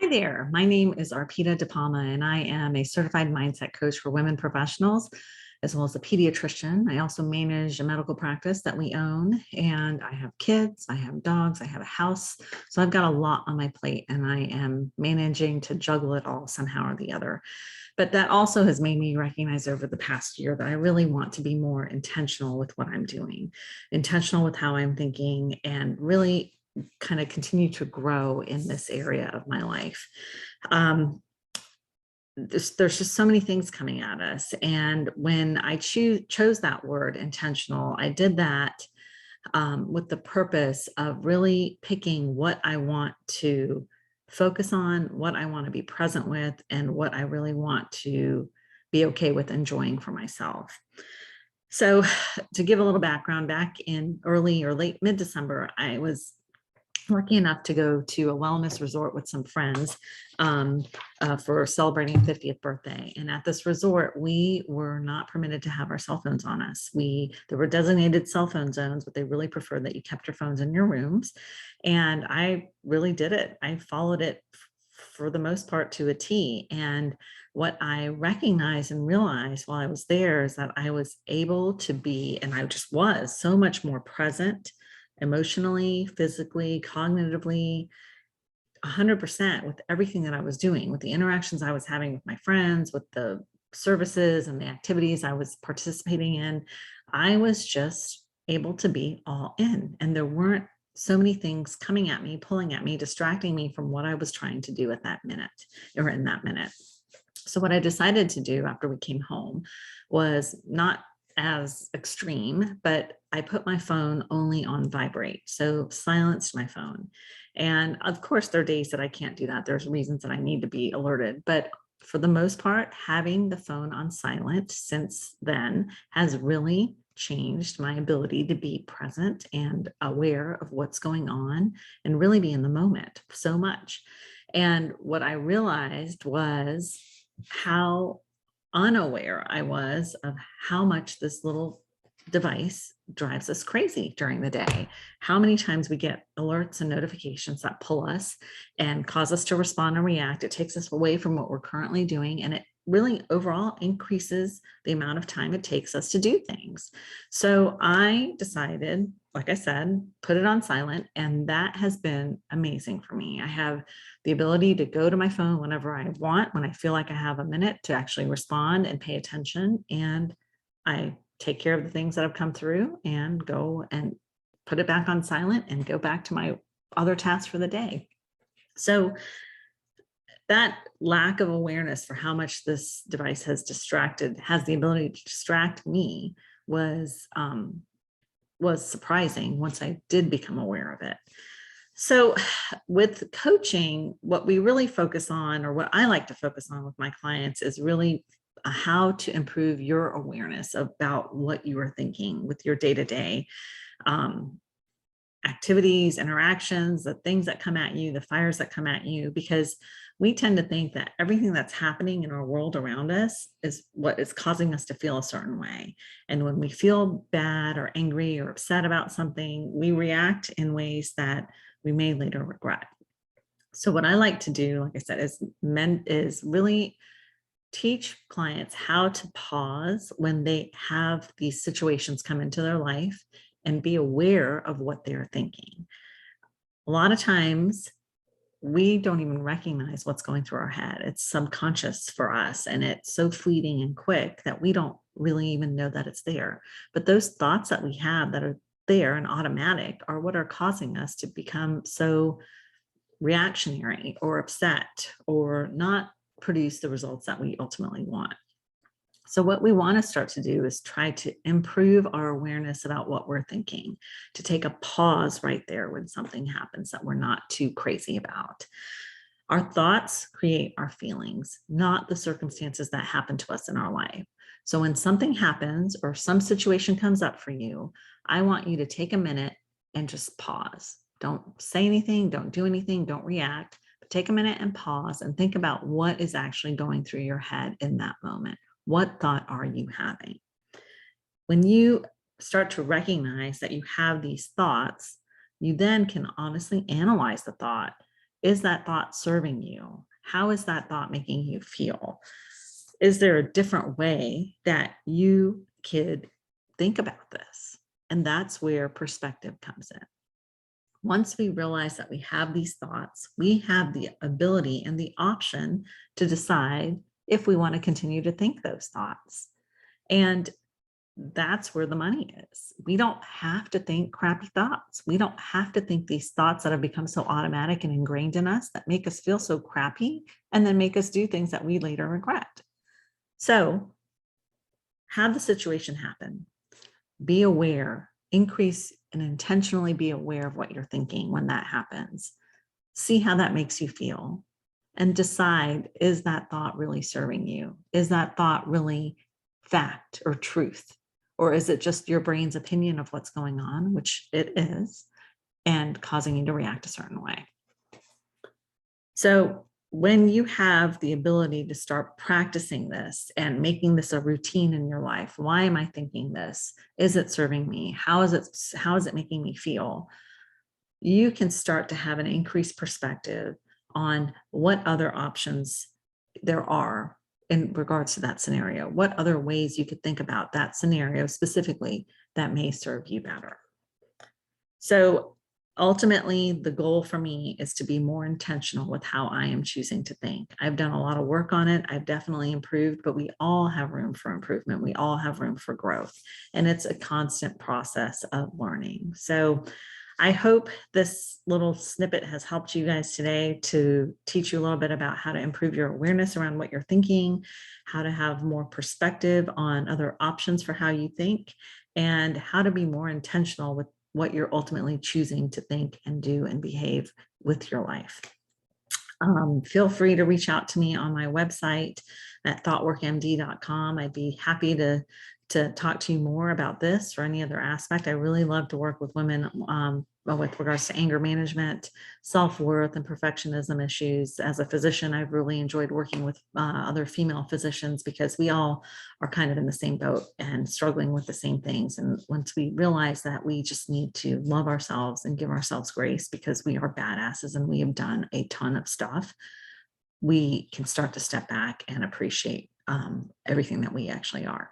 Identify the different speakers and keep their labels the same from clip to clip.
Speaker 1: Hi there. My name is Arpita De Palma, and I am a certified mindset coach for women professionals, as well as a pediatrician. I also manage a medical practice that we own, and I have kids, I have dogs, I have a house. So I've got a lot on my plate, and I am managing to juggle it all somehow or the other. But that also has made me recognize over the past year that I really want to be more intentional with what I'm doing, intentional with how I'm thinking, and really kind of continue to grow in this area of my life. Um, there's just so many things coming at us. And when I chose that word intentional, I did that with the purpose of really picking what I want to focus on, what I want to be present with, and what I really want to be okay with enjoying for myself. So, to give a little background, back in early or late mid December, I was lucky enough to go to a wellness resort with some friends um, for celebrating a 50th birthday. And at this resort, we were not permitted to have our cell phones on us. There were designated cell phone zones, but they really preferred that you kept your phones in your rooms. And I really did it. I followed it for the most part to a T. And what I recognized and realized while I was there is that I was able to be, and I just was so much more present emotionally, physically, cognitively, 100% with everything that I was doing, with the interactions I was having with my friends, with the services and the activities I was participating in. I was just able to be all in. And there weren't so many things coming at me, pulling at me, distracting me from what I was trying to do at that minute or in that minute. So, what I decided to do after we came home was not as extreme, but I put my phone only on vibrate. So, silenced my phone. And of course, there are days that I can't do that. There's reasons that I need to be alerted. But for the most part, having the phone on silent since then has really changed my ability to be present and aware of what's going on and really be in the moment so much. And what I realized was how unaware I was of how much this little device drives us crazy during the day. How many times we get alerts and notifications that pull us and cause us to respond and react. It takes us away from what we're currently doing, and it really overall increases the amount of time it takes us to do things. So I decided, like I said, put it on silent, and that has been amazing for me. I have the ability to go to my phone whenever I want, when I feel like I have a minute to actually respond and pay attention. And I take care of the things that have come through and go and put it back on silent and go back to my other tasks for the day. So that lack of awareness for how much this device has the ability to distract me was surprising once I did become aware of it. So, with coaching, what we really focus on, or what I like to focus on with my clients, is really how to improve your awareness about what you are thinking with your day to day activities, interactions, the things that come at you, the fires that come at you, because we tend to think that everything that's happening in our world around us is what is causing us to feel a certain way. And when we feel bad or angry or upset about something, we react in ways that we may later regret. So what I like to do, like I said, is really teach clients how to pause when they have these situations come into their life and be aware of what they're thinking. A lot of times we don't even recognize what's going through our head. It's subconscious for us, and it's so fleeting and quick that we don't really even know that it's there. But those thoughts that we have that are there and automatic are what are causing us to become so reactionary or upset or not produce the results that we ultimately want. So, what we want to start to do is try to improve our awareness about what we're thinking, to take a pause right there when something happens that we're not too crazy about. Our thoughts create our feelings, not the circumstances that happen to us in our life. So, when something happens or some situation comes up for you, I want you to take a minute and just pause. Don't say anything, don't do anything, don't react, but take a minute and pause and think about what is actually going through your head in that moment. What thought are you having? When you start to recognize that you have these thoughts, you then can honestly analyze the thought Is that thought serving you? How is that thought making you feel? Is there a different way that you could think about this? And that's where perspective comes in. Once we realize that we have these thoughts, we have the ability and the option to decide if we want to continue to think those thoughts. And that's where the money is. We don't have to think crappy thoughts. We don't have to think these thoughts that have become so automatic and ingrained in us that make us feel so crappy and then make us do things that we later regret. So, have the situation happen. Be aware, increase and intentionally be aware of what you're thinking when that happens. See how that makes you feel and decide, is that thought really serving you? Is that thought really fact or truth? Or is it just your brain's opinion of what's going on, which it is, and causing you to react a certain way? So when you have the ability to start practicing this and making this a routine in your life, why am I thinking this? Is it serving me? How is it making me feel? You can start to have an increased perspective on what other options there are in regards to that scenario. What other ways you could think about that scenario specifically that may serve you better. So ultimately, the goal for me is to be more intentional with how I am choosing to think. I've done a lot of work on it. I've definitely improved, but we all have room for improvement. We all have room for growth. And it's a constant process of learning. So I hope this little snippet has helped you guys today to teach you a little bit about how to improve your awareness around what you're thinking, how to have more perspective on other options for how you think, and how to be more intentional with what you're ultimately choosing to think and do and behave with your life. Feel free to reach out to me on my website at thoughtworkmd.com. I'd be happy to talk to you more about this or any other aspect. I really love to work with women with regards to anger management, self-worth, and perfectionism issues. As a physician, I've really enjoyed working with other female physicians because we all are kind of in the same boat and struggling with the same things. And once we realize that, we just need to love ourselves and give ourselves grace because we are badasses and we have done a ton of stuff. We can start to step back and appreciate everything that we actually are.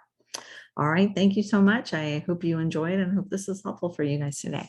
Speaker 1: All right. Thank you so much. I hope you enjoyed and hope this is helpful for you guys today.